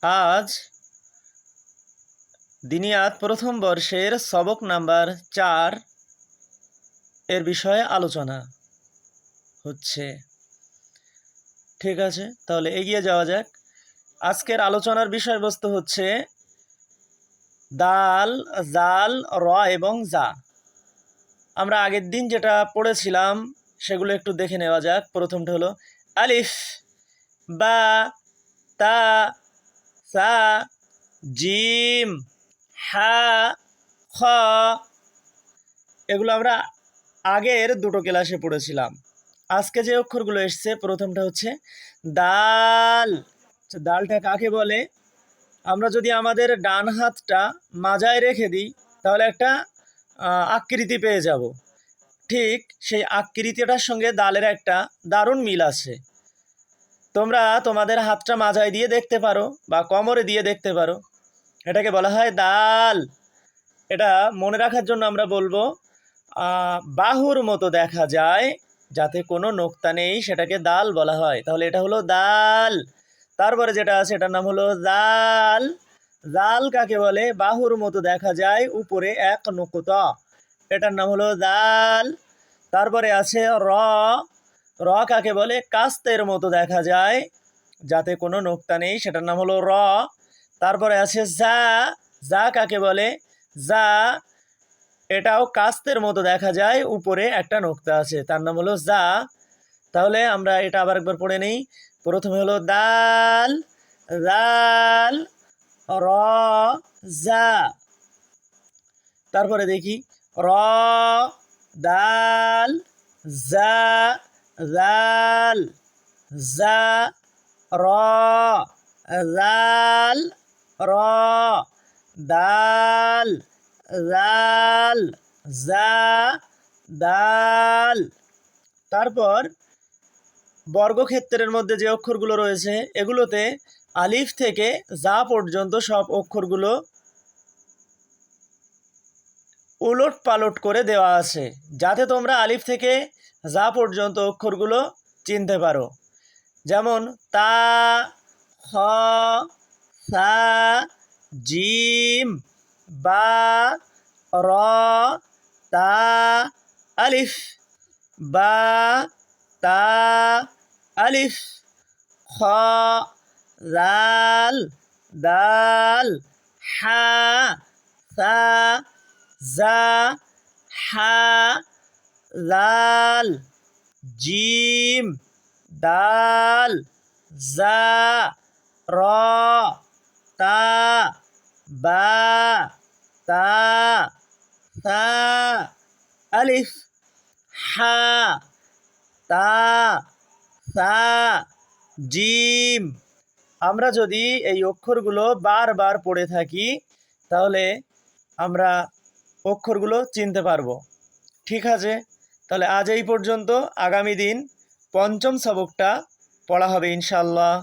আজ দিনিয়াত প্রথম বর্ষের সবক নাম্বার 4 এর বিষয়ে আলোচনা হচ্ছে। ঠিক আছে, তাহলে এগিয়ে যাওয়া যাক। আজকের আলোচনার বিষয়বস্তু হচ্ছে দাল, জাল, র এবং জা। আমরা আগের দিন যেটা পড়েছিলাম সেগুলো একটু দেখে নেওয়া যাক। প্রথমটা হলো আলিফ, বা, তা, সা, জিম, হা, খ। এগুলো আমরা আগের দুটো ক্লাসে পড়েছিলাম। আজকে যে অক্ষরগুলো এসছে, প্রথমটা হচ্ছে দাল। দালটা কাকে বলে? আমরা যদি আমাদের ডান হাতটা মাজায় রেখে দিই তাহলে একটা আকৃতি পেয়ে যাব। ঠিক সেই আকৃতিটার সঙ্গে দালের একটা দারুণ মিল আছে। তোমরা তোমাদের হাতটা মাজায় দিয়ে দেখতে পারো বা কোমরে দিয়ে দেখতে পারো। এটাকে বলা হয় দাল। এটা মনে রাখার জন্য আমরা বলবো বাহুর মতো দেখা যায়, যাতে কোনো নোক্তা নেই, সেটাকে দাল বলা হয়। তাহলে এটা হলো দাল। তারপরে যেটা আছে এটার নাম হলো জাল। জাল কাকে বলে? বাহুর মতো দেখা যায়, উপরে এক নোক্তা, এটার নাম হলো জাল। তারপরে আছে র। র কাকে বলে? কাস্তের মতো দেখা যায়, যাতে কোনো নোক্তা নেই, সেটার নাম হলো র। তারপরে আছে জা। জা কাকে বলে? জা, এটাও কাস্তের মতো দেখা যায়, উপরে একটা নোক্তা আছে, তার নাম হলো জা। তাহলে আমরা এটা আবার একবার পড়ে নেই। প্রথমে হলো দাল, জাল, র, জা। তারপরে দেখি র, দাল, জা, জাল, জা, র, জাল, র, দাল, জাল, জা, দাল। তারপর বর্গক্ষেত্রের মধ্যে যে অক্ষরগুলো রয়েছে এগুলোতে আলিফ থেকে জা পর্যন্ত সব অক্ষরগুলো উলট পালট করে দেওয়া আছে, যাতে তোমরা আলিফ থেকে জা পর্যন্ত অক্ষরগুলো চিনতে পারো। যেমন তা, খ, সা, জিম, বা, র, তা, আলিফ, বা, তা, আলিফ, খ, লাল, দাল, হা, সা, জা, হা, লাল, জিম, দাল, জা, র, তা, বা, তা, সা, আলিফ, হা, তা, সা, জিম। আমরা যদি এই অক্ষরগুলো বারবার পড়ে থাকি তাহলে আমরা অক্ষরগুলো চিনতে পারবো। ঠিক আছে, তাহলে আজ এই পর্যন্ত। আগামী দিন পঞ্চম সবকটা পড়া হবে ইনশাআল্লাহ।